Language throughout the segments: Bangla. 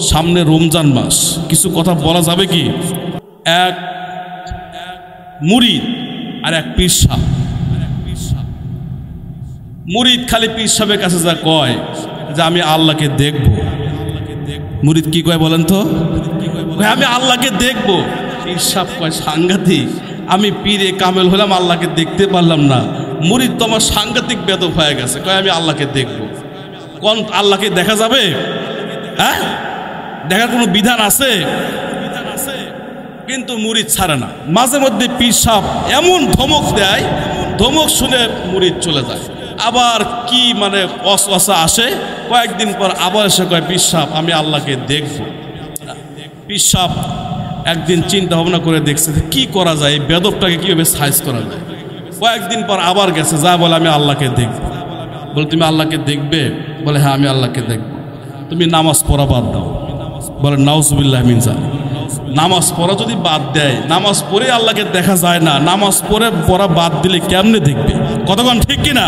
সামনে রমজান মাস, কিছু কথা বলা যাবে কি? এক মুরিদ আর এক পীর সাহেব। মুরিদ খালি পীর সাহেবের কাছে যা কয় যে আমি আল্লাহকে দেখব। মুরিদ কি কয় বলেন তো? আমি আল্লাহকে দেখব। পীর সাহেব কয় সাংঘাতিক, আমি পীরে কামেল হলাম, আল্লাহকে দেখতে পারলাম না। মুরিদ তো আমার সাংঘাতিক বেদব হয়ে গেছে, কয় আমি আল্লাহকে দেখব। কোন আল্লাহকে দেখা যাবে? হ্যাঁ, দেখার কোনো বিধান আছে? কিন্তু মুরিদ ছাড়ে না। মাঝে মধ্যে পীর সাহেব এমন ধমক দেয়, ধমক শুনে মুরিদ চলে যায়। আবার কি মানে ওয়াসওয়াসা আসে, কয়েকদিন পর আবার এসে কয় পীর সাহেব আমি আল্লাহকে দেখব। পীর সাহেব একদিন চিন্তা ভাবনা করে দেখছে কি করা যায়, এই বেদবটাকে কীভাবে সাইজ করা যায়। কয়েকদিন পর আবার গেছে, যা বলে আমি আল্লাহকে দেখব। বলে তুমি আল্লাহকে দেখবে? বলে হ্যাঁ আমি আল্লাহকে দেখব। তুমি নামাজ পড়া বাদ দাও। বলে নাউজুবিল্লাহ মিন যালিক। নামাজ পড়া যদি বাদ দেয়, নামাজ পড়ে আল্লাহকে দেখা যায় না, নামাজ পড়া বাদ দিলে কেমনে দেখবে? কতক্ষণ ঠিক কিনা?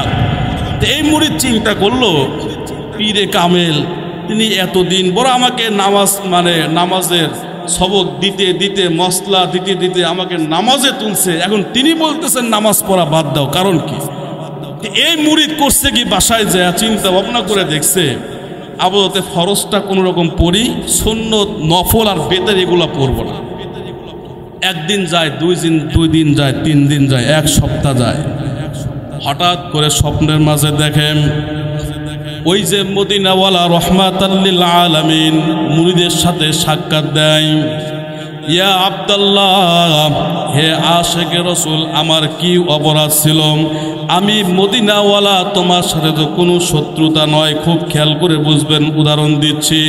এই মুরিদ চিন্তা করলো পীরে কামেল তিনি এতদিন বড় আমাকে নামাজের সবক দিতে দিতে, মশলা দিতে দিতে আমাকে নামাজে তুলছে, এখন তিনি বলতেছেন নামাজ পড়া বাদ দাও, কারণ কি? এই মুরিদ করছে কি, বাসায় যায় চিন্তা ভাবনা করে দেখছে আপাতত ফরজটা কোনো রকম পড়ি, সুন্নত নফল আর বেতের এগুলো পড়ব না। একদিন যায়, দুই দিন যায়, 3 দিন যায়, 1 সপ্তাহ যায়। হঠাৎ করে স্বপ্নের মাঝে দেখেন ওই যে মদিনাওয়ালা রহমাতাল লিল আলামিন মুরিদের সাথে সাক্ষাৎ দেয়। ইয়া আব্দুল্লাহ, হে আশিকে রাসূল, আমার কি অপরাধ ছিল? আমি মদিনাওয়ালা, তোমার সাথে তো কোনো শত্রুতা নয়, খুব খেয়াল করে বুঝবেন, উদাহরণ দিচ্ছি।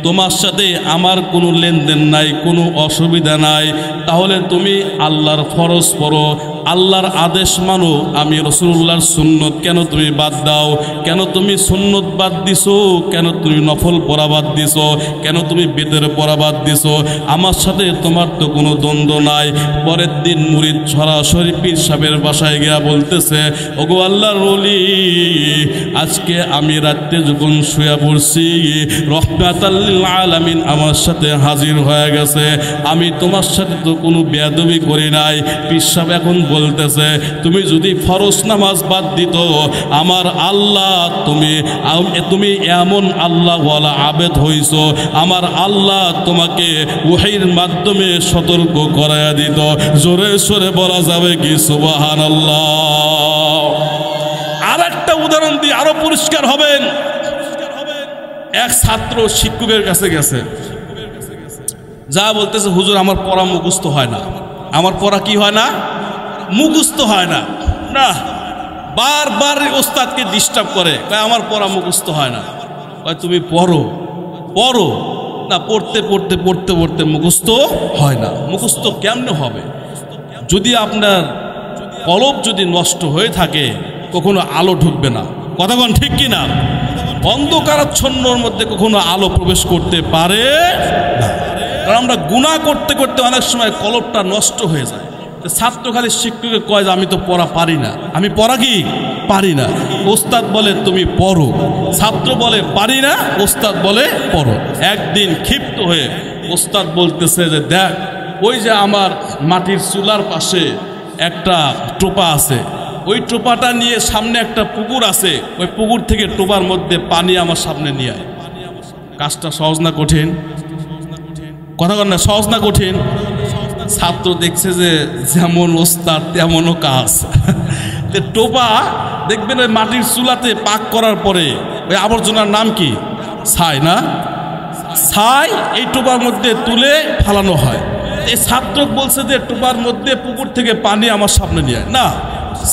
তোমার সাথে আমার কোনো লেনদেন নাই, কোনো অসুবিধা নাই। তাহলে তুমি আল্লাহর ফরজ পড়ো, আল্লাহর আদেশ মানো। আমি রাসূলুল্লাহর সুন্নত কেন তুমি বাদ দাও? কেন তুমি সুন্নত বাদ দিছো? কেন তুমি নফল পড়া বাদ দিছো? কেন তুমি বেতের পড়া বাদ দিছো? আমার সাথে তোমার তো কোনো দ্বন্দ্ব নাই। পরের দিন মুরিদ সরাসরি পীর সাহেবের বাসায় গিয়া বলতেছে, ওগো আল্লাহর ওলি, আজকে আমি রাতে যখন শুয়ে পড়ছি, রহমাতাল লিল আলামিন আমার সাথে হাজির হয়ে গেছে। আমি তোমার সাথে তো কোনো বেয়াদবি করি নাই। পীর সাহেব এখন বলতেছে, তুমি যদি ফরজ নামাজ বাদ দিত, আমার আল্লাহ, তুমি এমন আল্লাহওয়ালা আবেদ হইছ, আমার আল্লাহ তোমাকে ওহীর মাধ্যমে সতর্ক করায়া দিত। জোরে সোরে বলা যাবে কি সুবহানাল্লাহ? আর একটা উদাহরণ দিয়ে আরো পরিষ্কার হবেন। এক ছাত্র শিক্ষকের কাছে গেছে, যা বলতেছে, হুজুর আমার পড়া মুখস্থ হয় না। আমার পড়া কি হয় না? মুখস্থ হয় না। না, বারবার ওস্তাদকে ডিস্টার্ব করে, আমার পড়া মুখস্থ হয় না। তুমি পড়ো পড়ো না, পড়তে পড়তে পড়তে পড়তে মুখস্থ হয় না। মুখস্থ কেমনে হবে? যদি আপনার কলব যদি নষ্ট হয়ে থাকে, কখনো আলো ঢুকবে না। কথাক্ষণ ঠিক কিনা? অন্ধকারাচ্ছন্নর মধ্যে কখনো আলো প্রবেশ করতে পারে না। কারণ আমরা গুনাহ করতে করতে অনেক সময় কলবটা নষ্ট হয়ে যায়। ছাত্র খালি শিক্ষককে কয় যে আমি তো পড়া পারি না। আমি পড়া কি পারি না। ওস্তাদ বলে তুমি পড়ো, ছাত্র বলে পারি না, ওস্তাদ বলে পড়ো। একদিন ক্ষিপ্ত হয়ে ওস্তাদ বলতেছে যে দেখ, ওই যে আমার মাটির চুলার পাশে একটা টোপা আছে, ওই টোপাটা নিয়ে সামনে একটা পুকুর আছে, ওই পুকুর থেকে টোপার মধ্যে পানি আমার সামনে নিয়ে আয়। কাজটা সহজ না কঠিন? কথা বল না, সহজ না কঠিন? ছাত্র দেখছে যে যেমন ওস্তাদ তেমনও কাজ। টোপা দেখবেন ওই মাটির চুলাতে পাক করার পরে ওই আবর্জনার নাম কি? ছাই না? ছাই এই টোপার মধ্যে তুলে ফালানো হয়। এই ছাত্র বলছে যে টোপার মধ্যে পুকুর থেকে পানি আমার সামনে নিয়ে না।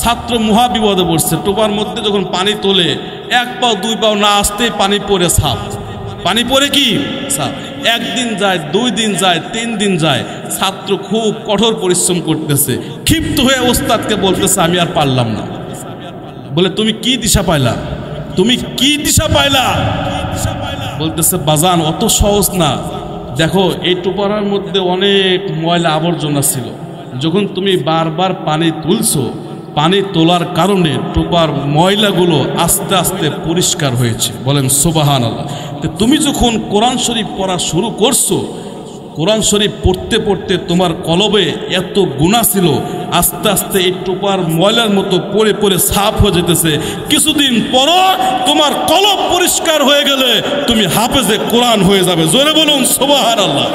ছাত্র মহা বিপদে পড়ছে। টোপার মধ্যে যখন পানি তোলে, 1 পাও 2 পাও না আসতেই পানি পড়ে ছাপ। পানি পড়ে কি ছাপ। একদিন যায়, 2 দিন যায়, 3 দিন যায়, ছাত্র খুব কঠোর পরিশ্রম করতেছে। ক্ষিপ্ত হয়ে ওস্তাদকে বলতেছে আমি আর পারলাম না। বলে তুমি কি দিশা পাইলা? তুমি কি দিশা পাইলা? বলতেছে বাজান অত সহজ না। দেখো এই টোপার মধ্যে অনেক ময়লা আবর্জনা ছিল, যখন তুমি বারবার পানি তুলছো, পানি তোলার কারণে টোপার ময়লাগুলো আস্তে আস্তে পরিষ্কার হয়েছে। বলেন সুবহানাল্লাহ। তুমি যখন কোরআন শরীফ পড়া শুরু করছো, কোরআন শরীফ পড়তে পড়তে তোমার কলবে এত গুনাহ ছিল, আস্তে আস্তে এই টোপার ময়লার মতো পড়ে পড়ে সাফ হয়ে যেতেছে। কিছুদিন পর তোমার কলব পরিষ্কার হয়ে গেলে তুমি হাফেজে কোরআন হয়ে যাবে। জোরে বলুন সুবহানাল্লাহ।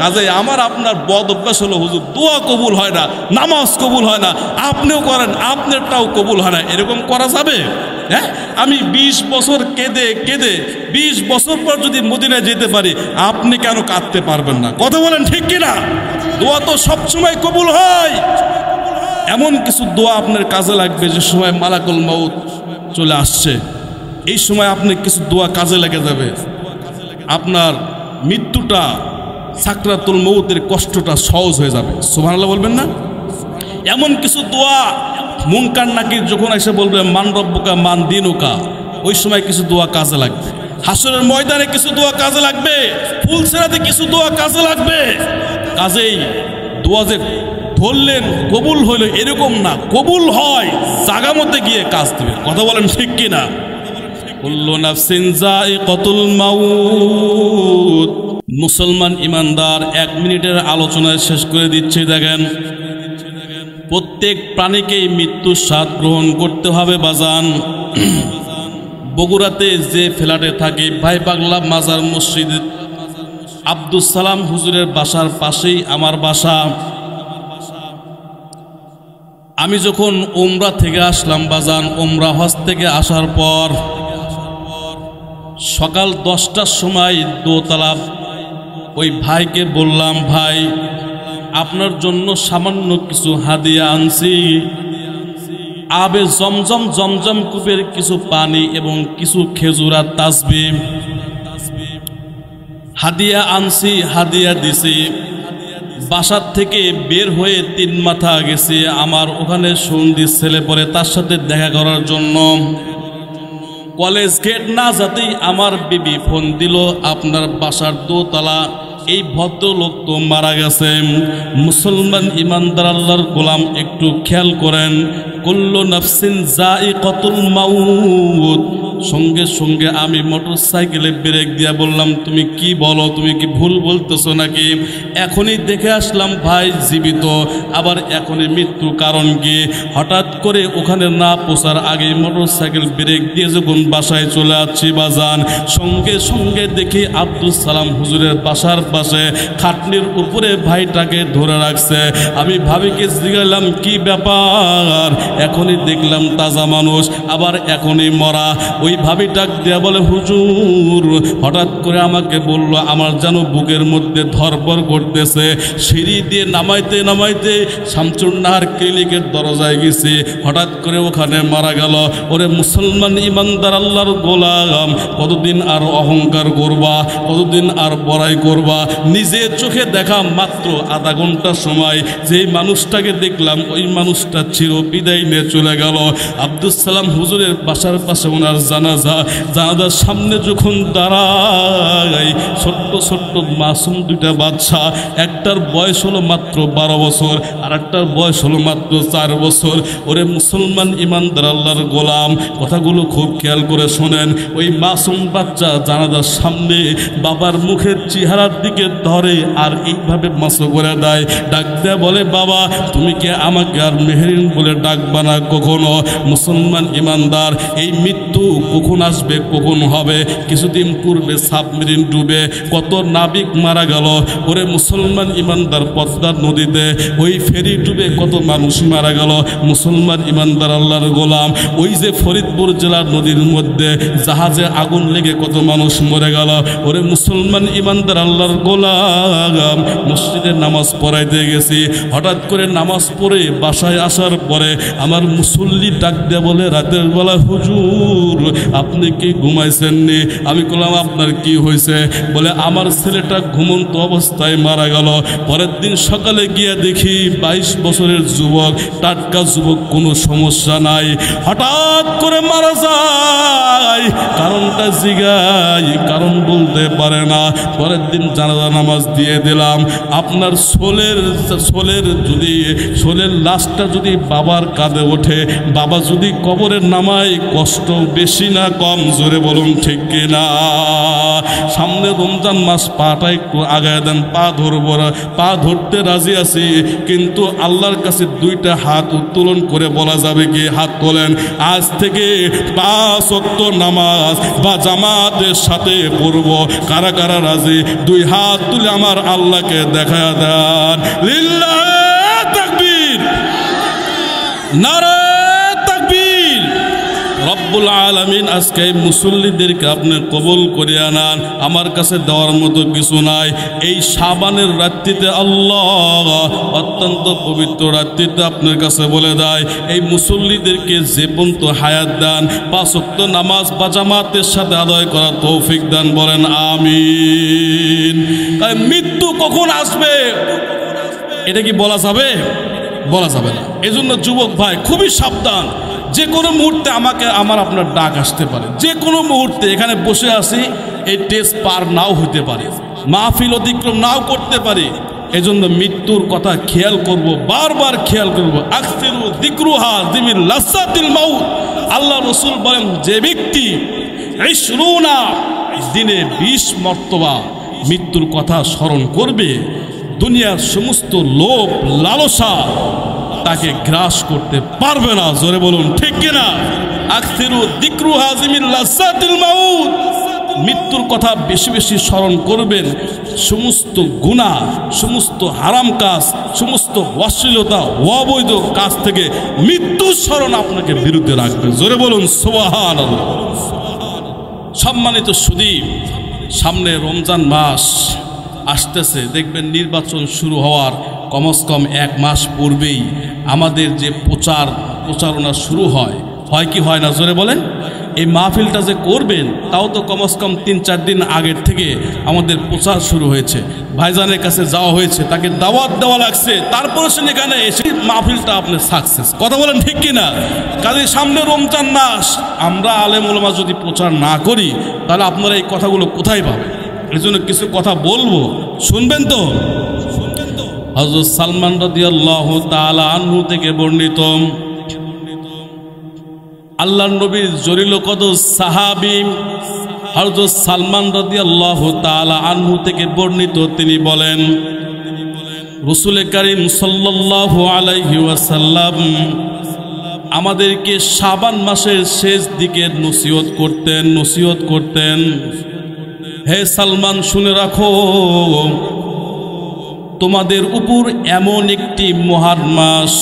কাজে আমার আপনার বদ অভ্যাস হলো, হুজুর দোয়া কবুল হয় না, নামাজ কবুল হয় না, আপনিও করেন আপনারটাও কবুল হয় না, এরকম করা যাবে? হ্যাঁ, আমি 20 বছর কেঁদে কেঁদে 20 বছর পর যদি মদিনায় যেতে পারি, আপনি কেন কাঁদতে পারবেন না? কথা বলেন ঠিক কিনা? দোয়া তো সবসময় কবুল হয়। এমন কিছু দোয়া আপনার কাজে লাগবে যে সময় মালাকুল মউত চলে আসছে, এই সময় আপনি কিছু দোয়া কাজে লেগে যাবে। আপনার মৃত্যুটা, সাকরাতুল মউতের কষ্টটা সহজ হয়ে যাবে। সুবহানাল্লাহ বলবেন না? এমন কিছু দোয়া মুনকার নাকির যখন এসে বলবে মান রব্বুকা মান দিনুকা, ওই সময় কিছু দোয়া কাজে লাগবে। হাসরের ময়দানে কিছু দোয়া কাজে লাগবে, ফুলসেরাতে কিছু দোয়া কাজে লাগবে। কাজেই দোয়া যে বললেন কবুল হইল এরকম না, কবুল হয় জায়গা মতে গিয়ে কাজ দেবে। কথা বলেন ঠিক কিনা? কুল্লু নাফসিন যায়িকাতুল মাউত। মুসলমান ইমানদার 1 মিনিটের আলোচনায় শেষ করে দিচ্ছি। দেখেন, প্রত্যেক প্রাণীকেই মৃত্যুর স্বাদ গ্রহণ করতে হবে বাজান। বগুড়াতে যে ফ্ল্যাটে থাকি, ভাই পাগলা মাজার মসজিদ, আব্দুল সালাম হুজুরের বাসার পাশেই আমার বাসা। আমি যখন উমরা থেকে আসলাম বাজান, উমরা হজ থেকে আসার পর সকাল 10টার সময় দোতলা ওই ভাইকে বললাম, ভাই আপনার জন্য সামান্য কিছু হাদিয়া আনছি, আবে জমজম জমজম কূপের কিছু পানি এবং কিছু খেজুর আর তাসবিহ হাদিয়া আনছি, হাদিয়া দিছি। বাসার থেকে বের হয়ে 3 মাথা গেছি আমার ওখানে সন্ধি ছেলে পরে তার সাথে দেখা করার জন্য। কলেজ গেট না যেতেই আমার বিবি ফোন দিল, আপনার বাসার দোতলা এই ভদ্রলোক তো মারা গেছে। মুসলমান ইমানদার আল্লাহর গোলাম একটু খেয়াল করেন, কুল্লু নাফসিন যায়িকাতুল মাউত। সঙ্গে সঙ্গে আমি মোটরসাইকেলে ব্রেক দিয়ে বললাম, তুমি কি বলো, তুমি কি ভুল বলতেছো নাকি? এখনই দেখে আসলাম ভাই জীবিত, আবার এখনই মৃত্যু, কারণ কি? হঠাৎ করে ওখানে না পৌঁছার আগে মোটরসাইকেল ব্রেক দিয়ে যখন বাসায় চলে আসছি বাজান, সঙ্গে সঙ্গে দেখি আব্দুল সালাম হুজুরের বাসার পাশে খাটনির উপরে ভাইটাকে ধরে রাখছে। আমি ভাবিকে জিজ্ঞাসলাম, কি ব্যাপার? এখনই দেখলাম তাজা মানুষ, আবার এখনই মরা। ওই ভাবি ডাক দেয়া বলে, হুজুর হঠাৎ করে আমাকে বলল, আমার যেন বুকের মধ্যে ধরপড় করতেছে। সিঁড়ি দিয়ে নামাইতে নামাইতে শামসুন্নাহার ক্লিনিকের দরজায় গেছি, হঠাৎ করে ওখানে মারা গেল। ওরে মুসলমান ইমানদার আল্লাহর গোলাম, কতদিন আর অহংকার করবা, কতদিন আর বড়াই করবা? নিজে চোখে দেখা মাত্র আধা ঘন্টার সময় যেই মানুষটাকে দেখলাম, ওই মানুষটা চির বিদায় নিয়ে চলে গেল। আব্দুল সালাম হুজুরের বাসার পাশে ওনার জানাজার সামনে যখন দাঁড়ায়, ছোট্ট ছোট্ট মাসুম 2টা বাচ্চা, একটার বয়স হলো মাত্র 12 বছর, আর একটার বয়স হলো মাত্র 4 বছর। ওরে মুসলমান ইমানদার আল্লাহর গোলাম, কথাগুলো খুব খেয়াল করে শোনেন। ওই মাসুম বাচ্চা জানাজার সামনে বাবার মুখের চেহারার দিকে ধরে আর এইভাবে মাসো করে দেয়, ডাক দেয়া বলে, বাবা তুমি কি আমাকে আর মেহেরিন বলে ডাকবা না কখনো? মুসলমান ইমানদার, এই মৃত্যু কখন আসবে, কখন হবে? কিছুদিন পূর্বে সাবমেরিন ডুবে কত নাবিক মারা গেল। ওরে মুসলমান ইমানদার, পদ্মার নদীতে ওই ফেরি ডুবে কত মানুষ মারা গেল। মুসলমান ইমানদার আল্লাহর গোলাম, ওই যে ফরিদপুর জেলার নদীর মধ্যে জাহাজে আগুন লেগে কত মানুষ মরে গেল। ওরে মুসলমান ইমানদার আল্লাহর গোলাম, মসজিদে নামাজ পড়াইতে গেছি, হঠাৎ করে নামাজ পড়ে বাসায় আসার পরে আমার মুসল্লি ডাক দেয়া বলে, রাতের বেলা হুজুর আপনি কি ঘুমাইছেননি? আমি বললাম, আপনার কি হয়েছে? বলে, আমার ছেলেটা ঘুমন্ত অবস্থায় মারা গেল। পরের দিন সকালে গিয়ে দেখি 22 বছরের যুবক, টাটকা যুবক, কোনো সমস্যা নাই, হঠাৎ করে মারা যায়। কারণটা জিগাই, কারণ বলতে পারে না। পরের দিন জানাজা নামাজ দিয়ে দিলাম। আপনার সোলের লাশটা যদি বাবার কাঁধে ওঠে, বাবা যদি কবরে নামায়, কষ্ট বেশি না কম, জোরে বলুন ঠিক কিনা? সামনে রমজান মাস, পাটা একটু আগায় দেন, পা ধরবো, পা ধরতে রাজি আছি, কিন্তু আল্লাহর কাছে দুইটা হাত উত্তোলন করে বলা যাবে কি? হাত তোলেন, আজ থেকে 5 ওয়াক্ত নামাজ বা জামাতের সাথে পড়ব। কারা কারা রাজি? দুই হাত তুলে আমার আল্লাহকে দেখা দেন। লিল্লাহ তাকবীর, নারে তাকবীর। রব্বুল আলামিন আজকে এই মুসল্লিদেরকে আপনি কবুল করে আনান। আমার কাছে দেওয়ার মতো কিছু নাই। এই শাবানের রাত্রিতে আল্লাহ, অত্যন্ত পবিত্র রাত্রিতে আপনার কাছে বলে দেয়, এই মুসল্লিদেরকে যে পর্যন্ত হায়াত দান, 5 ওয়াক্ত নামাজ বা জামাতের সাথে আদায় করার তৌফিক দান, বলেন আমিন। তাই মৃত্যু কখন আসবে এটা কি বলা যাবে? বলা যাবে না। এজন্য যুবক ভাই খুবই সাবধান। যে কোনো মুহূর্তে আমাকে আপনার ডাক আসতে পারে। যে কোনো মুহূর্তে এখানে বসে আছি, এই টেস্ট পার নাও হতে পারে, মাহফিল অতিক্রম নাও করতে পারে। এজন্য মৃত্যুর কথা খেয়াল করব, বারবার খেয়াল করব। আকসিরু যিকরুহা যিমিন লাজ্জাতিল মাউত। আল্লাহ রাসূল বলেন, যে ব্যক্তি 20 দিনে 20 মর্তবা মৃত্যুর কথা স্মরণ করবে, দুনিয়ার সমস্ত লোভ লালসা তাকে গ্রাস করতে পারবে না। জোরে বলুন ঠিক কিনা? আকসিরু যিকরুহা যিমিন লাজ্জাতিল মাউত। মৃত্যুর কথা বেশি বেশি স্মরণ করবেন। সমস্ত গুনাহ, সমস্ত হারাম কাজ, সমস্ত অশ্লীলতা, অবৈধ কাজ থেকে মৃত্যুর স্মরণ আপনাকে বিরুদ্ধে রাখবে। জোরে বলুন সুবহানাল্লাহ। সম্মানিত সুধী, সামনে রমজান মাস আসতেছে। দেখবেন নির্বাচন শুরু হওয়ার কমসে কম 1 মাস পূর্বেই আমাদের যে প্রচারণা শুরু হয় কি হয় না? জোরে বলেন। এই মাহফিলটা যে করবেন, তাও তো কমসে কম 3-4 দিন আগের থেকে আমাদের প্রচার শুরু হয়েছে। ভাইজানের কাছে যাওয়া হয়েছে, তাকে দাওয়াত দেওয়া লাগছে, তারপরে সে এখানে এসে মাহফিলটা আপনার সাকসেস। কথা বলেন ঠিক কিনা? কাজে সামনে রমজান মাস, আমরা আলেম ওলামা যদি প্রচার না করি, তাহলে আপনারা এই কথাগুলো কোথায় পাবেন? এই জন্য কিছু কথা বলবো, শুনবেন তো? হযরত সালমান রাদিয়াল্লাহু তাআলা আনহু থেকে বর্ণিত, আল্লাহর নবীর জলিল কদর সাহাবী হযরত সালমান রাদিয়াল্লাহু তাআলা আনহু থেকে বর্ণিত, তিনি বলেন, রাসূল কারীম সাল্লাল্লাহু আলাইহি ওয়াসাল্লাম আমাদেরকে শাবান মাসের শেষ দিকে নসিহত করতেন, হে সালমান শুনে রাখো, তোমাদের উপর এমন একটি মহান মাস,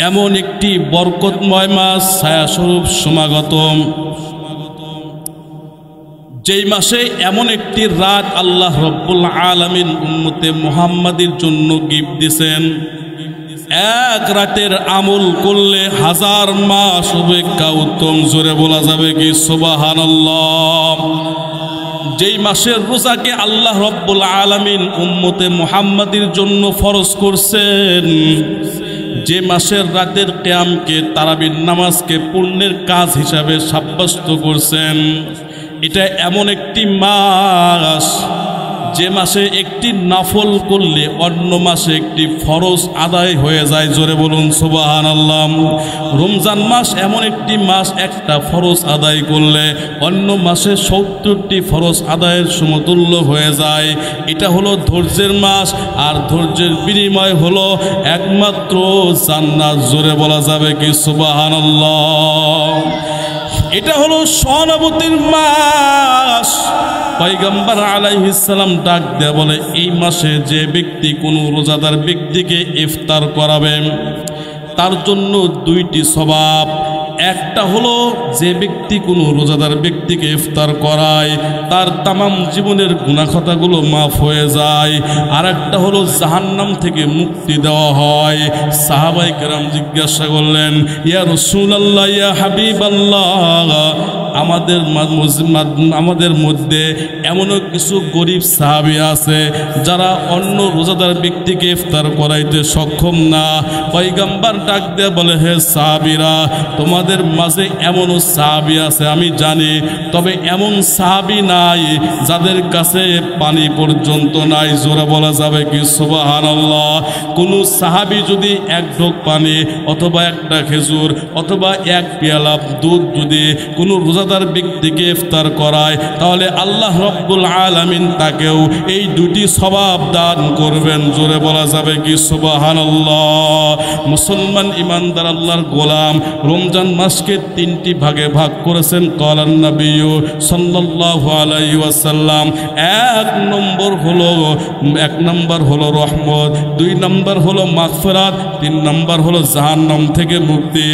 এমন একটি বরকতময় মাস ছায়াস্বরূপ সমাগত, যেই মাসে এমন একটি রাত আল্লাহ রব্বুল আলামিন উম্মতে মুহাম্মাদের জন্য গিফট দিয়েছেন। 1 রাতের আমল করলে 1000 মাস অপেক্ষা উত্তম। জোরে বলা যাবে কি সুবহানাল্লাহ? যেই মাসের রোজাকে আল্লাহ রব্বুল আলামিন উম্মতে মুহাম্মাদের জন্য ফরজ করছেন, যে মাসের রাতের কিয়ামকে, তারাবির নামাজকে পুণ্যের কাজ হিসাবে সাব্যস্ত করছেন, এটা এমন একটি মাস যে মাসে একটি নফল করলে অন্য মাসে একটি ফরজ আদায় হয়ে যায়। জোরে বলুন সুবহানাল্লাহ। রমজান মাস এমন একটি মাস, একটা ফরজ আদায় করলে অন্য মাসে 70টি ফরজ আদায়ের সমতুল্য হয়ে যায়। এটা হলো ধৈর্যের মাস, আর ধৈর্যের বিনিময় হলো একমাত্র জান্নাত। জোরে বলা যাবে কি সুবহানাল্লাহ? এটা হলো সহানুভূতির মাস। পয়গম্বর আলাইহিস সালাম ডাক দেয়া বলে, এই মাসে যে ব্যক্তি কোনো রোজাদার ব্যক্তিকে ইফতার করাবেন, তার জন্য 2টি সওয়াব। একটা হলো যে ব্যক্তি কোনো রোজাদার ব্যক্তিকে ইফতার করায়, তার তামাম জীবনের গুনাহ খাতাগুলো মাফ হয়ে যায়। আর একটা হলো জাহান্নাম থেকে মুক্তি দেওয়া হয়। সাহাবায়ে কেরাম জিজ্ঞাসা করলেন, ইয়া রাসূলুল্লাহ, ইয়া হাবিবাল্লাহ, আমাদের মধ্যে এমনও কিছু গরিব সাহাবী আছে যারা অন্য রোজাদার ব্যক্তিকে ইফতার করাইতে সক্ষম না। পয়গম্বর ডাক দিয়ে বলে, হে সাহাবীরা, তোমাদের মাঝে এমনও সাহাবী আছে আমি জানি, তবে এমন সাহাবী নাই যাদের কাছে পানি পর্যন্ত নাই। জোরে বলা যাবে কি সুবহানাল্লাহ? কোন সাহাবী যদি এক ঢোক পানি অথবা একটা খেজুর অথবা এক পেয়ালা দুধ যদি কোনো রোজাদার ব্যক্তিকে ইফতার করায়, তাহলে আল্লাহ রব্বুল আলামিন তাকেও এই দুটি সওয়াব দান করবেন। জোরে বলা যাবে কি সুবহানাল্লাহ? মুসলমান ইমানদার আল্লাহর গোলাম রমজান মাসকে তিনটি ভাগে ভাগ করেছেন। ক্বালান নবী সাল্লাল্লাহু আলাইহি ওয়াসাল্লাম, এক নম্বর হলো রহমত, 2 নম্বর হলো মাগফিরাত, 3 নম্বর হলো জাহান্নাম থেকে মুক্তি।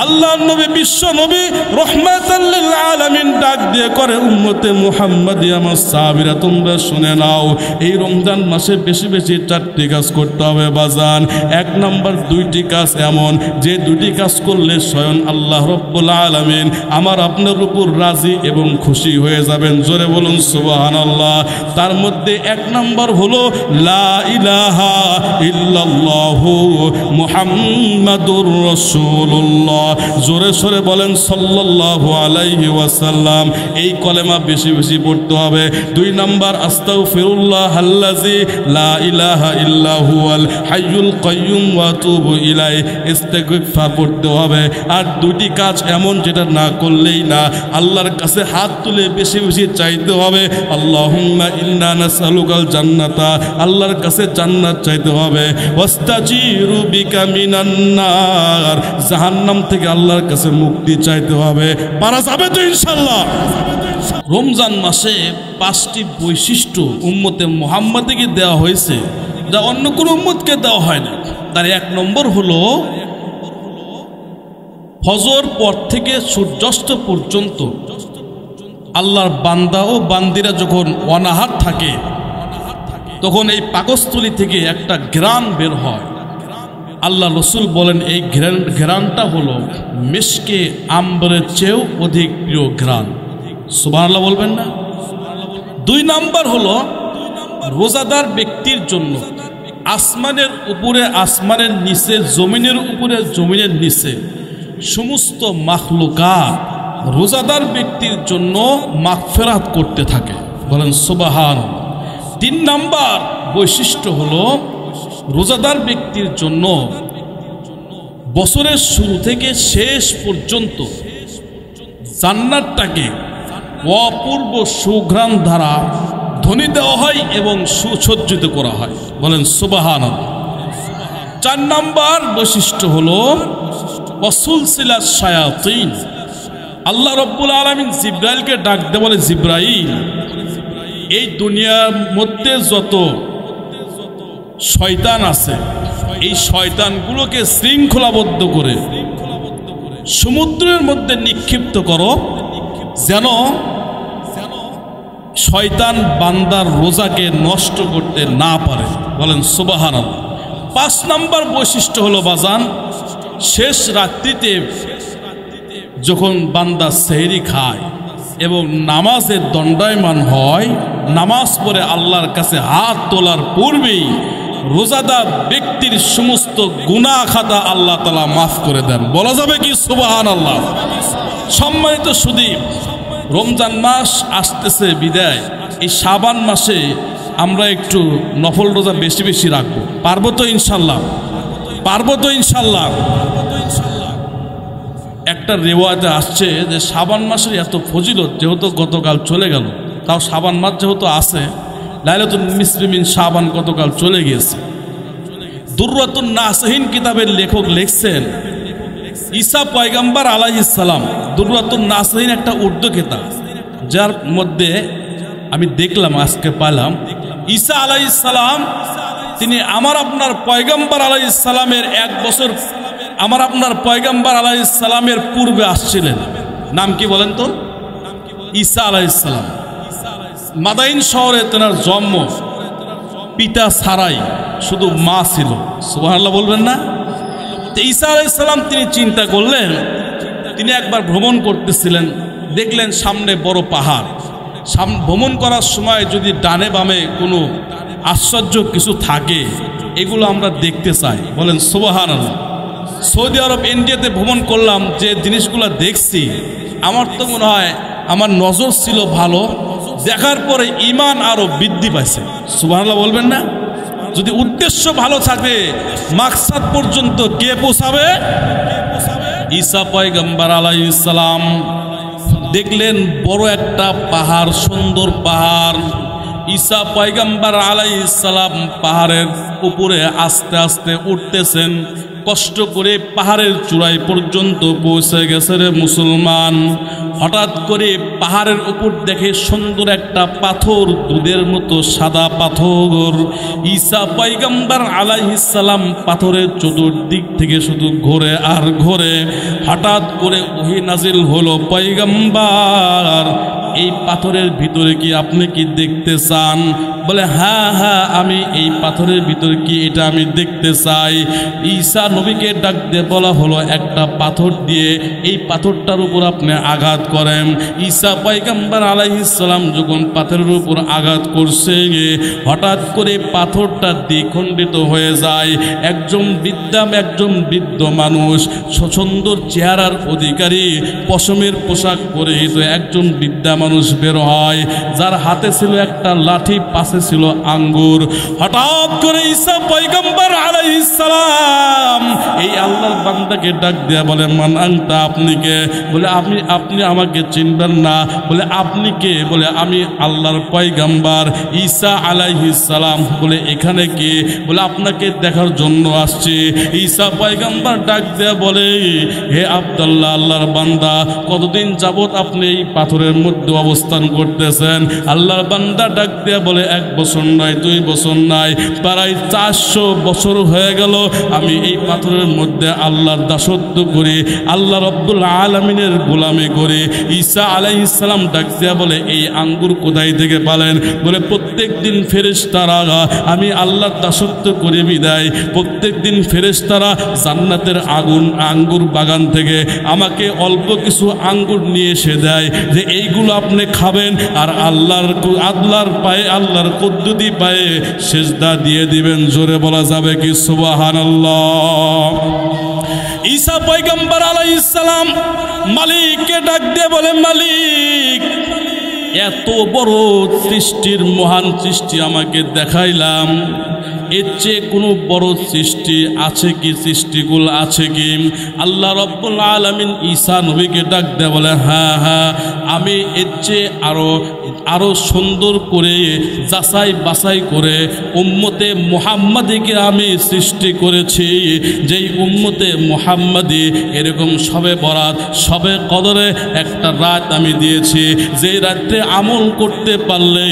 আল্লাহর নবী, বিশ্ব নবী রহমাতাল লিল আলামিন ডাক দিয়ে করে, উম্মতে মুহাম্মাদি আমার সাহাবীরা তোমরা শুনে নাও, এই রমজান মাসে বেশি বেশি 4টি কাজ করতে হবে বাজান। 1 নম্বর 2টি কাজ এমন যে 2টি কাজ করলে স্বয়ং আল্লাহ রব্বুল আলামিন আমার আপনার উপর রাজি এবং খুশি হয়ে যাবেন। জোরে বলুন সুবহানাল্লাহ। তার মধ্যে 1 নম্বর হলো লা ইলাহা ইল্লাল্লাহু মুহাম্মাদুর রাসূলুল্লাহ। জোরে সোরে বলেন সাল্লাল্লাহু আলাইহি ওয়াসাল্লাম। এই কলেমা বেশি বেশি পড়তে হবে। 2 নম্বর আস্তাগফিরুল্লাহ আল্লাযী লা ইলাহা ইল্লা হুয়াল হাইয়ুল কাইয়্যুম ওয়া আতুবু ইলাইহি, ইস্তিগফার পড়তে হবে। আর 2টি কাজ এমন যেটা না করলেই না, আল্লাহর কাছে হাত তুলে বেশি বেশি চাইতে হবে। আল্লাহুম্মা ইন্না নাসআলুকাল জান্নাতা, আল্লাহর কাছে জান্নাত চাইতে হবে। ওয়াস্তাজিরু বিকা মিনান নার, জাহান্নাম থেকে আল্লাহর কাছে মুক্তি চাইতে হবে। পারা যাবে তো ইনশাআল্লাহ? রমজান মাসে 5টি বৈশিষ্ট্য উম্মতে মুহাম্মাদীকে দেওয়া হয়েছে যা অন্য কোনো উম্মতকে দেওয়া হয় না। তার 1 নম্বর হলো ফজর পর থেকে সূর্যাস্ত পর্যন্ত আল্লাহর বান্দা ও বান্দিরা যখন অনাহার থাকে তখন এই পাকস্থলী থেকে একটা ঘ্রাণ বের হয়। আল্লাহ রসুল বলেন এই ঘ্রাণটা হলো মিশকে আম্বরের চেয়েও অধিক প্রিয় ঘ্রাণ। সুবহানাল্লাহ বলবেন না? 2 নম্বর হলো রোজাদার ব্যক্তির জন্য আসমানের উপরে আসমানের নিচে, জমিনের উপরে জমিনের নিচে সমস্ত মাখলুকাত রোজাদার ব্যক্তির জন্য মাগফিরাত করতে থাকে। বলেন সুবহানাল্লাহ। 3 নম্বর বৈশিষ্ট্য হলো রোজাদার ব্যক্তির জন্য বছরের শুরু থেকে শেষ পর্যন্ত জান্নাতটাকে অপূর্ব সুঘ্রাণ দ্বারা ধ্বনি দেওয়া হয় এবং সুসজ্জিত করা হয়। বলেন সুবহানাল্লাহ। 4 নম্বর বৈশিষ্ট্য হলো ওয়াসুলসিলাত শায়াতিন, আল্লাহ রব্বুল আলামিন জিব্রাইলকে ডাক দিয়ে বলে, জিব্রাইল, এই দুনিয়ার মধ্যে যত শয়তান আছে এই শয়তানগুলোকে শৃঙ্খলাবদ্ধ করে সমুদ্রের মধ্যে নিক্ষিপ্ত করো, যেন শয়তান বান্দার রোজাকে নষ্ট করতে না পারে। বলেন সুবহানাল্লাহ। 5 নম্বর বৈশিষ্ট্য হলো বাজান, শেষ রাত্রিতে যখন বান্দা সেহরি খায় এবং নামাজের দণ্ডায়মান হয়, নামাজ পড়ে আল্লাহর কাছে হাত তোলার পূর্বেই রোজাদার ব্যক্তির সমস্ত গুনাহ খাতা আল্লাহ তাআলা মাফ করে দেন। বলা যাবে কি সুবহানাল্লাহ? সম্মানিত সুধী, রমজান মাস আসতেছে বিদায়, এই শাবান মাসে আমরা একটু নফল রোজা বেশি বেশি রাখবো। পারবো তো ইনশাল্লাহ? পারবো তো ইনশাল্লাহ? একটা রেওয়ায়তে আসছে যে শাবান মাসের এত ফজিলত, যেহেতু গতকাল চলে গেল, তাও শাবান মাস যেহেতু আছে, লাইলাতুল নিসফি মিন শাবান গতকাল চলে গিয়েছে। দুররাতুন নাসিহিন কিতাবের লেখক লিখছেন, ঈসা পয়গম্বর আলাইহিস সালাম, দুররাতুন নাসিহিন একটা উর্দু কিতাব, যার মধ্যে আমি দেখলাম আজকে পাইলাম ঈসা আলাইহিস সালাম তিনি আমার আপনার পয়গম্বর আলাইহিস সালামের 1 বছর আমার আপনার পয়গম্বর আলাইহিস সালামের পূর্বে আসছিলেন। নাম কি বলেন তো? ঈসা আলাইহিস সালাম। মাদাইন শহরে তেনার জন্ম, পিতা ছাড়াই শুধু মা ছিল। সুবহানাল্লাহ বলবেন না? ঈসা আলাইহিস সালাম তিনি চিন্তা করলেন, তিনি একবার ভ্রমণ করতেছিলেন দেখলেন সামনে বড় পাহাড়, ভ্রমণ করার সময় যদি ডানে বামে কোনো আশ্চর্য কিছু থাকে এগুলো আমরা দেখতে চাই, বলেন সুবহানাল্লাহ। সৌদি আরব ইন্ডিয়াতে ভ্রমণ করলাম, যে জিনিসগুলো দেখছি আমার তো মনে হয় আমার নজর ছিল ভালো, দেখার পরে ঈমান আরো বৃদ্ধি পাইছে। সুবহানাল্লাহ বলবেন না? যদি উদ্দেশ্য ভালো থাকে মাকসাদ পর্যন্ত কে পৌঁছাবে? ঈসা পয়গম্বর আলাইহিস সালাম দেখলেন বড় একটা পাহাড়, সুন্দর পাহাড়। ঈসা পয়গম্বর আলাইহিস সালাম পাহাড়ের উপরে আস্তে আস্তে উঠতেছেন, কষ্ট করে পাহাড়ের চূড়ায় পর্যন্ত পৌঁছে গেছে রে মুসলমান। হঠাৎ করে পাহাড়ের উপর দেখে সুন্দর একটা পাথর, দুধের মতো সাদা পাথর। ঈসা পয়গম্বর আলাইহিস সালাম পাথরের চতুর্দিক থেকে শুধু ঘোরে আর ঘোরে। হঠাৎ করে ওহী নাজিল হলো, পয়গম্বর এই পাথরের ভিতরে কি আপনি কি দেখতে চান? বলে হ্যাঁ হ্যাঁ, আমি এই পাথরের ভিতরে কি এটা আমি দেখতে চাই। ঈসা নবীকে ডাক দিয়ে বলা হলো, একটা পাথর দিয়ে এই পাথরটার উপর আপনি আঘাত করেন। ঈসা পয়গম্বর আলাইহিস সালাম যখন পাথরের উপর আঘাত করছে, হঠাৎ করে পাথরটা দ্বিখণ্ডিত হয়ে যায়। একজন বৃদ্ধ মানুষ, সুন্দর চেহারার অধিকারী, পশমের পোশাক পরিহিত একজন বৃদ্ধা মানুষ বের হয়, যার হাতে ছিল একটা লাঠি, পাশে ছিল আঙ্গুর। হঠাৎ করে ঈসা পয়গম্বর আলাইহিস সালাম এই আল্লাহর বান্দাকে ডাক দেয়া বলে, মান আনতা, আপনি কে? বলে আপনি আমাকে চিনবেন না। বলে আপনি কে? বলে আমি আল্লাহর পয়গম্বর ঈসা আলাইহিস সালাম। বলে এখানে কে? বলে আপনাকে দেখার জন্য আসছে। ঈসা পয়গম্বর ডাক দেয়া বলে, হে আব্দুল্লাহ, আল্লাহর বান্দা, কতদিন যাবত আপনি এই পাথরের মধ্যে অবস্থান করতেছেন? আল্লাহর বান্দা ডাক দেয়া বলে, 1 বছর নয়, 2 বছর নয়, প্রায় 400 বছর হয়ে গেল আমি এই পাথরের মধ্যে আল্লাহর দাসত্ব করি, আল্লাহ রব্বুল আলামিনের গোলামি করি। ঈসা আলাইহিস সালাম ডাক দেয়া বলে, এই আঙ্গুর কোথায় থেকে পালেন? বলে প্রত্যেক দিন ফেরেশতারা, আমি আল্লাহর দাসত্ব করি বিদায় প্রত্যেক দিন ফেরেশতারা জান্নাতের আঙ্গুর বাগান থেকে আমাকে অল্প কিছু আঙ্গুর নিয়ে এসে দেয়, যে এইগুলো আপনি খাবেন আর আল্লাহর পায়ে, আল্লাহর কুদরতি পায়ে সিজদা দিয়ে দিবেন। জোরে বলা যাবে কি সুবহানাল্লাহ? ঈসা পয়গম্বর আলাইহিস সালাম মালিককে ডাক দিয়ে বলে, মালিক, এত বড় সৃষ্টির মহান সৃষ্টি আমাকে দেখাইলাম, এর চেয়ে কোনো বড় সৃষ্টি আছে কি? সৃষ্টিগুলো আছে কি? আল্লাহ রব্বুল আলামিন ঈসা নবীকে ডাক দেয়া বলে, হ্যাঁ হ্যাঁ, আমি এর চেয়ে আরো সুন্দর করে যাচাই বাছাই করে উম্মতে মুহাম্মাদীকে আমি সৃষ্টি করেছি। যেই উম্মতে মুহাম্মাদী এরকম শবে বরাত, শবে কদরে একটা রাত আমি দিয়েছি, যেই রাত্রে আমল করতে পারলে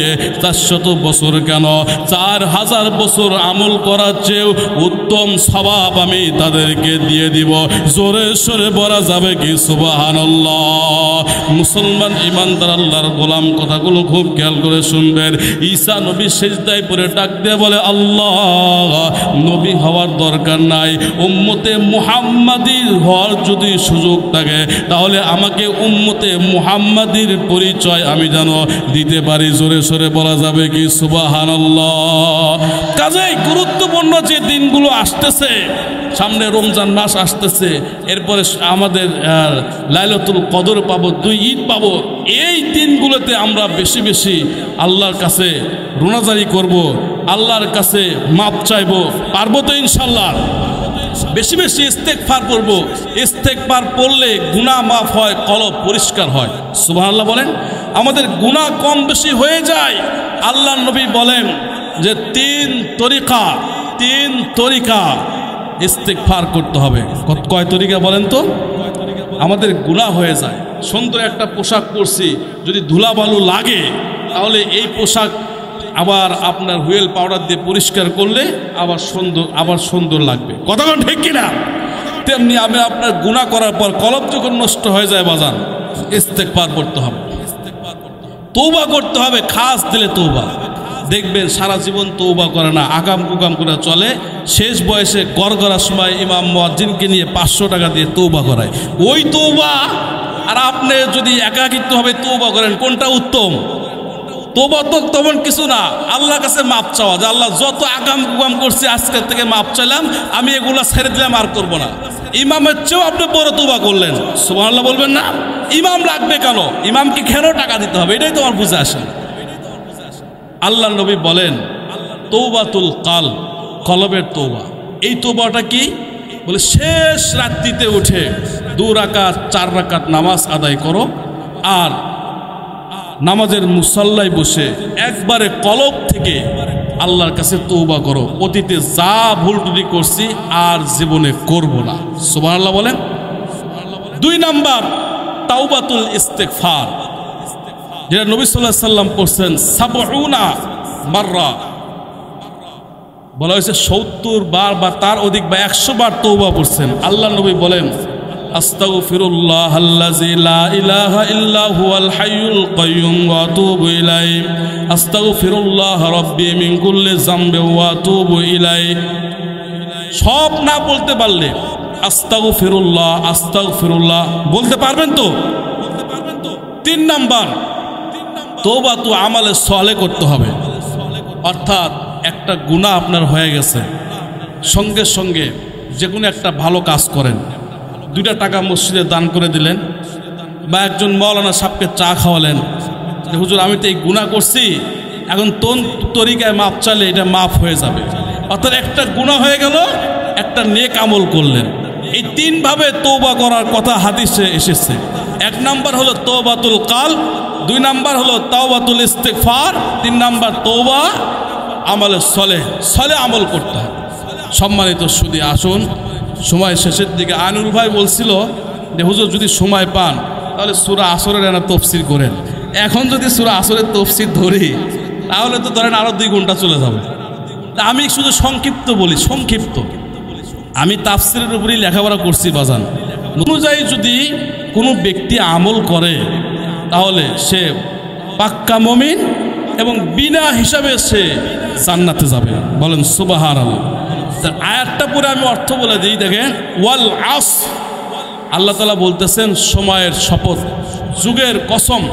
400 বছর কেন 4000 বছর আমল করার চেয়েও উত্তম সওয়াব আমি তাদেরকে দিয়ে দিব। জোরে সোরে বলা যাবে কি সুবহানাল্লাহ? মুসলমান ইমানদার আল্লাহর গোলাম কথাগুলো খুব খেয়াল করে শুনবেন। ঈসা নবী সিজদায় পড়ে ডাক দিয়ে বলে, আল্লাহ, নবী হওয়ার দরকার নাই, উম্মতে মুহাম্মাদীর হওয়ার যদি সুযোগ থাকে তাহলে আমাকে উম্মতে মুহাম্মাদীর পরিচয় আমি যেন দিতে পারি। জোরে সোরে বলা যাবে কি সুবহানাল্লাহ? কাজেই গুরুত্বপূর্ণ যে দিনগুলো আসতেছে, সামনে রমজান মাস আসতেছে, এরপরে আমাদের লাইলাতুল কদর পাবো, 2 ঈদ পাবো। এই দিনগুলোতে আমরা বেশি বেশি আল্লাহর কাছে রোনাজারি করব, আল্লাহর কাছে মাপ চাইবো। পারবো তো ইনশাল্লাহ? বেশি বেশি ইস্তেগফার করব। ইস্তেগফার পড়লে গুনাহ মাফ হয়, কলব পরিষ্কার হয়। সুবহানাল্লাহ বলেন। আমাদের গুনাহ কম বেশি হয়ে যায়। আল্লাহ নবী বলেন যে 3 তরিকা ইস্তেগফার করতে হবে। কয় তরিকা বলেন তো? আমাদের গুনাহ হয়ে যায়। সুন্দর একটা পোশাক পরছি, যদি ধুলাবালু লাগে তাহলে এই পোশাক আবার আপনার হুইল পাউডার দিয়ে পরিষ্কার করলে আবার সুন্দর লাগবে। কথাটা ঠিক কিনা? তেমনি আমি আপনার গুনাহ করার পর কলব যখন নষ্ট হয়ে যায় বাজান, ইস্তেগফার করতে হবে, তওবা করতে হবে। খাস দিলে তওবা। দেখবেন সারা জীবন তওবা করে না, আগাম কুকাম করে চলে, শেষ বয়সে গড়গড়ার সময় ইমাম মুয়াজ্জিনকে নিয়ে 500 টাকা দিয়ে তওবা করায়। ওই তওবা আর আপনি যদি একাকিত্বভাবে তওবা করেন, কোনটা উত্তম? তওবা তো তেমন কিছু না, আল্লাহর কাছে মাপ চাওয়া, যে আল্লাহ যত আগাম কুগাম করছি আজকের থেকে মাপ চাইলাম, আমি এগুলা ছেড়ে দিলাম, আর করবো না। ইমামের চেয়েও আপনি বড় তওবা করলেন, সুবহানাল্লাহ বলবেন না? ইমাম লাগবে কেন? ইমামকে কেন টাকা দিতে হবে? এটাই তোমার বুঝে আসে। আল্লাহ নবী বলেন তওবাতুল কালব, কলবের তওবা। এই তওবাটা কি? বলে শেষ রাত্রিতে উঠে 2 রাকাত 4 রাকাত নামাজ আদায় করো, আর নামাজের মুসাল্লায় বসে একবারে কলব থেকে আল্লাহর কাছে তওবা করো, অতীতে যা ভুল ত্রুটি করছি আর জীবনে করব না। সুবহানাল্লাহ বলেন। 2 নাম্বার তাওবাতুল ইস্তিগফার, যেটা নবী সাল্লাল্লাহু আলাইহি সাল্লাম পড়ছেন 70 মাররা, বলা হয়েছে 70 বার বা তার অধিক বা 100 বার তওবা পড়ছেন। আল্লাহ নবী বলেন আস্তাগফিরুল্লাহাল্লাযী লা ইলাহা ইল্লা হুয়াল হাইয়ুল কাইয়্যুম ওয়া আতুবু ইলাইহি, আস্তাগফিরুল্লাহ রাব্বি মিন কুল্লি যামবিন ওয়া আতুবু ইলাইহি। সব না বলতে পারলে আস্তাগফিরুল্লাহ আস্তাগফিরুল্লাহ বলতে পারবেন তো? 3 নাম্বার তওবা তো আমালে সালেহ করতে হবে, অর্থাৎ একটা গুনাহ আপনার হয়ে গেছে, সঙ্গে সঙ্গে যে কোনো একটা ভালো কাজ করেন, 2টা টাকা মসজিদে দান করে দিলেন, বা একজন মাওলানা সাহেবকে চা খাওয়ালেন, যে হুজুর আমি তো এই গুনাহ করছি, এখন তোর তরিকায় মাপ চাইলে এটা মাফ হয়ে যাবে। অর্থাৎ একটা গুনাহ হয়ে গেল, একটা নেক আমল করলেন। এই 3 ভাবে তওবা করার কথা হাদিসে এসেছে। 1 নাম্বার হলো তওবাতুল কালব, 2 নাম্বার হলো তাওবাতুল ইস্তিগফার, 3 নাম্বার তওবা আমলে সালেহ আমল করতে হবে। সম্মানিত সুধী, আসুন সময় শেষের দিকে আনুল ভাই বলছিল যে হুজুর যদি সময় পান তাহলে সূরা আসরের একটা তাফসীর করেন। এখন যদি সূরা আসরের তাফসীর ধরি তাহলে তো ধরেন আরো 2 ঘন্টা চলে যাবে। তা আমি শুধু সংক্ষিপ্ত বলি, সংক্ষিপ্ত। আমি তাফসীরের উপরেই লেখাপড়া করছি বাজান। অনুযায়ী যদি কোনো ব্যক্তি আমল করে তাহলে সে পাক্কা মুমিন এবং বিনা হিসাবে সে জান্নাতে যাবে। বলেন সুবহানাল্লাহ। আয়াতটা পরে আমি অর্থ বলে দিই, দেখেন ওয়াল আসর, আল্লাহ তাআলা বলতেছেন সময়ের শপথ, যুগের কসম,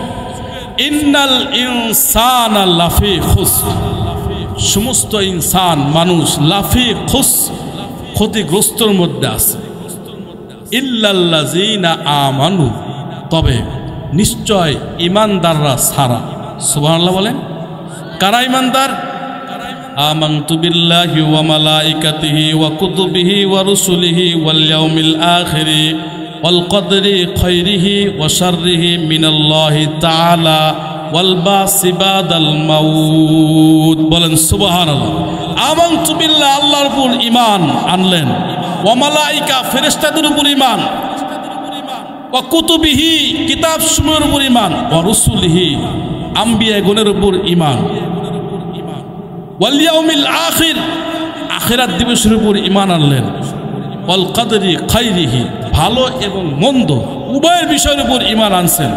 ইন্নাল ইনসানা লাফি খুসর, সমস্ত ইনসান মানুষ লাফি খুসর, ক্ষতিগ্রস্তর মধ্যে আছে, ইল্লাল্লাযীনা আমানু, তবে নিশ্চয় ইমানদাররা ছাড়া। সুবহানাল্লাহ বলেন। কারা ইমানদার? আমানতু বিল্লাহি ওয়া মালাইকাতিহি ওয়া কুতুবিহি ওয়া রুসুলিহি ওয়াল ইয়াউমিল আখির ওয়াল কদরি খাইরিহি ওয়া শাররিহি মিনাল্লাহি তাআলা ওয়াল বাসি বাদাল মাউত। বলেন সুবহানাল্লাহ। আমানতু বিল্লাহ, আল্লাহর উপর ঈমান আনলেন, ওয়া মালাইকা, ফেরেশতাদের উপর ঈমান, ওয়া কুতুবিহি, কিতাব সমূহের উপর ঈমান, ওয়া রুসুলিহি, আম্বিয়াগণের উপর ঈমান, ওয়াল ইয়াউমিল আখির, আখিরাত দিবসের উপর ঈমান আনলেন, ওয়াল কদরি খাইরিহি, ভালো এবং মন্দ উভয়ের বিষয়ের উপর ঈমান আনছেন,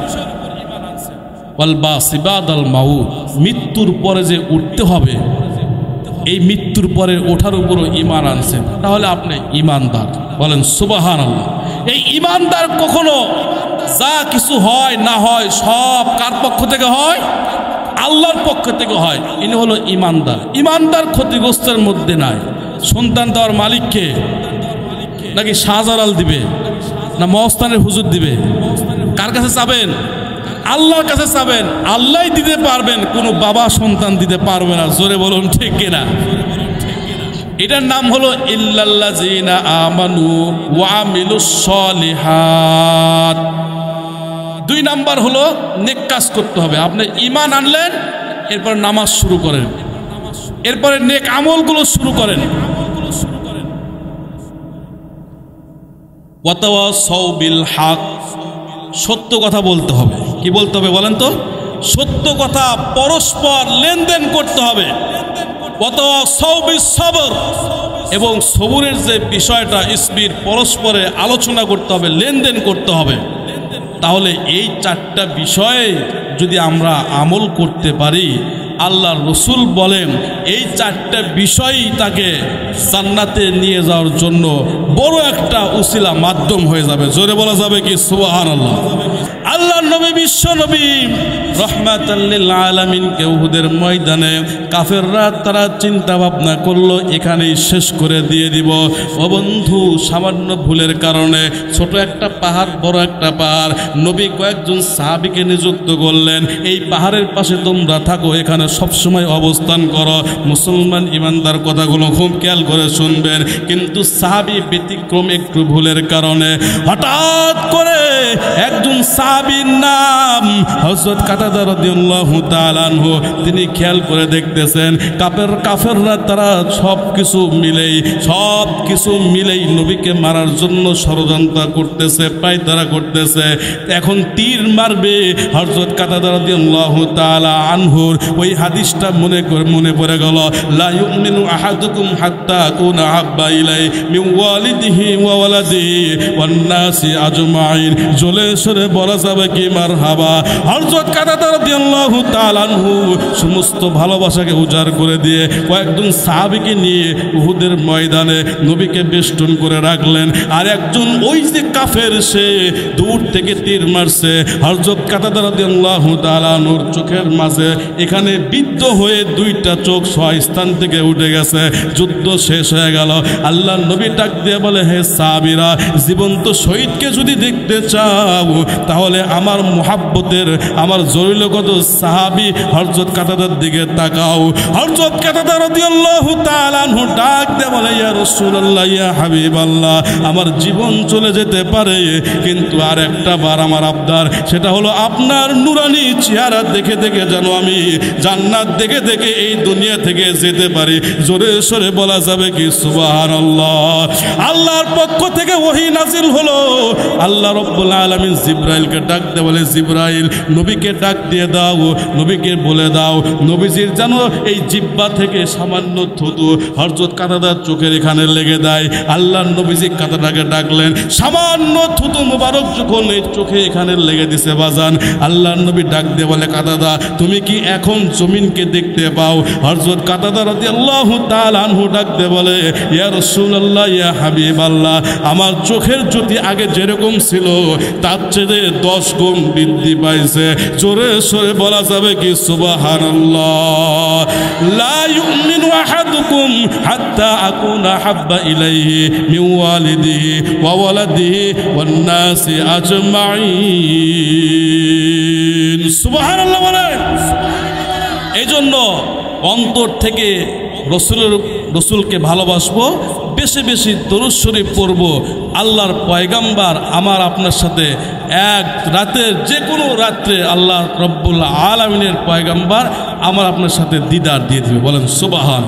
ওয়াল বাসি বাদাল মাউত, মৃত্যুর পরে যে উঠতে হবে এই মৃত্যুর পরে ওঠার উপরও ঈমান আনছেন, তাহলে আপনি ঈমানদার। বলেন সুবহানাল্লাহ। এই ঈমানদার কখনো যা কিছু হয় না হয় সব কার পক্ষ থেকে হয়? আল্লাহর পক্ষ থেকে হয়। ইনি হলো ঈমানদার। ঈমানদার ক্ষতিগ্রস্তের মধ্যে নাই। সন্তান দেওয়ার মালিককে নাকি শাহজালাল দিবে না মহস্তানের হুজুর দিবে? কার কাছে চাবেন? আল্লাহর কাছে চাবেন, আল্লাহই দিতে পারবেন, কোনো বাবা সন্তান দিতে পারবে না। জোরে বলুন ঠিক কিনা? এটার নাম হলো ইল্লাল্লাযীনা আমানু ওয়া আমিলুস সলিহাত। 2 নাম্বার হলো নেক কাজ করতে হবে। আপনি ঈমান আনলেন, এরপর নামাজ শুরু করেন, এরপরে নেক আমলগুলো শুরু করেন। ওয়া তাওয়াসাউ বিল হক, সত্য কথা বলতে হবে। কি বলতে হবে বলেন তো? সত্য কথা, পরস্পর লেনদেন করতে হবে। ওয়া তাওয়াসাউ বিস সবর, এবং সবুরের যে বিষয়টা ইসবির, পরস্পরে আলোচনা করতে হবে, লেনদেন করতে হবে। তাহলে এই 4টা বিষয়ে যদি আমরা আমল করতে পারি, আল্লাহর রাসূল বলেন এই চারটা বিষয়ই তাকে জান্নাতে নিয়ে যাওয়ার জন্য বড় একটা উসিলা মাধ্যম হয়ে যাবে। জোরে বলা যাবে কি সুবহানাল্লাহ। আল্লাহর নবী বিশ্ব নবী রহমাতাল লিল আলামিনকে উহুদের ময়দানে কাফেররা তারা চিন্তা ভাবনা করলো এখানেই শেষ করে দিয়ে দিব। ও বন্ধু, সামান্য ভুলের কারণে ছোট একটা পাহাড়, বড় একটা পাহাড়, নবী কয়েকজন সাহাবীকে নিযুক্ত করলেন, এই পাহাড়ের পাশে তোমরা থাকো, এখানে সবসময় অবস্থান করো। মুসলমান ইমানদার কথাগুলো খুব খেয়াল করে শুনবেন। কিন্তু সাহাবী ব্যতিক্রম একটু ভুলের কারণে হঠাৎ করে একজন সাহাবীর নাম হযরত কাতাদা রাদিয়াল্লাহু তাআলা আনহু, তিনি খেয়াল করে দেখতেছেন কাফেররা তারা সব কিছু মিলেই নবীকে মারার জন্য ষড়যন্ত্র করতেছে, পায়তারা করতেছে। এখন তীর মারবে। হযরত কাতাদা রাদিয়াল্লাহু তাআলা আনহুর ওই হাদিসটা মনে পড়ে গেল, লা ইউমিনু আহাদুকুম হাত্তা আকুনা আহাব্বা ইলাইহি মিন ওয়ালিদিহি ওয়া ওয়ালাদিহি ওয়ান নাসি আজমাইন। জোরে সরে বলা যাবে কি মারহাবা। হযরত কাতাদা রাদিয়াল্লাহু তাআলা আনহু সমস্ত ভালোবাসাকে উজাড় করে দিয়ে কয়েকজন সাহাবীকে নিয়ে উহুদের ময়দানে নবীকে বেষ্টন করে রাখলেন। আর একজন ওই যে কাফের, সে দূর থেকে তীর মারছে। হযরত কাতাদা রাদিয়াল্লাহু তাআলা আনহুর চোখের মাঝে এখানে বিদ্ধ হয়ে দুইটা চোখ স্থান থেকে উঠে গেছে। যুদ্ধ শেষ হয়ে গেল। আল্লাহর নবী ডাক দিয়ে বলে, হে সাহাবীরা, জীবন্ত শহীদকে যদি দেখতে চাও তাহলে আমার মুহাব্বতের, আমার জলিলগত সাহাবী হযরত কাতাদার দিকে তাকাও। হযরত কাতাদা রাদিয়াল্লাহু তাআলা আনহু ডাক দিয়ে বলে, ইয়া রাসূলুল্লাহ, ইয়া হাবিবাল্লাহ, আমার জীবন চলে যেতে পারে, কিন্তু আর একটা বার আমার আবদার, সেটা হলো আপনার নুরানি চেহারা দেখে দেখে যেন আমি জান্নাত দেখে দেখে এই দুনিয়া থেকে যেতে পারি। জোরে সরে বলা যাবে কি সুবহানাল্লাহ। আল্লাহর পক্ষ থেকে ওহী নাজিল হলো। আল্লাহ রাব্বুল আলামিন জিবরাইলকে ডাক দিয়ে বলে, জিবরাইল, নবীকে ডাক দিয়ে দাও, নবীকে বলে দাও নবীজির যেন এই জিহ্বা থেকে সামান্য থুতু হযরত কাতাদার চোখের এখানে লেগে দেয়। আল্লাহর নবীজি কাতাদাকে ডাকলেন, সামান্য থুতু মুবারক যখন এই চোখে এখানে লেগে দিছে বাজান, আল্লাহর নবী ডাক দিয়ে বলে, কাতাদা, তুমি কি এখন জমিনকে দেখতে পাও? হযরত কাতাদা রাদিয়াল্লাহু তাআলা আনহু ডাক দিয়ে বলে, ইয়া রাসূলুল্লাহ, ইয়া হাবিবাল্লাহ, আমার চোখের জ্যোতি আগে যেরকম ছিল তার চেয়ে 10 গুণ বৃদ্ধি পাইছে। জোরে সরে বলা যাবে কি সুবহানাল্লাহ। লা ইউমিনু আহাদুকুম হাত্তা আকুনা হাব্বা ইলাইহি মিন ওয়ালিদিহি ওয়া ওয়ালাদিহি ওয়ান নাসি আজমাইন। সুবহানাল্লাহ বলেন। এই জন্য অন্তর থেকে রসুলকে ভালোবাসবো, বেশি বেশি দরুদ শরীফ পড়ব। আল্লাহর পয়গাম্বার আমার আপনার সাথে এক রাতের যে কোনো রাত্রে আল্লাহ রব্বুল আলামিনের পয়গাম্বার আমার আপনার সাথে দিদার দিয়ে দিবে। বলেন সুবহান।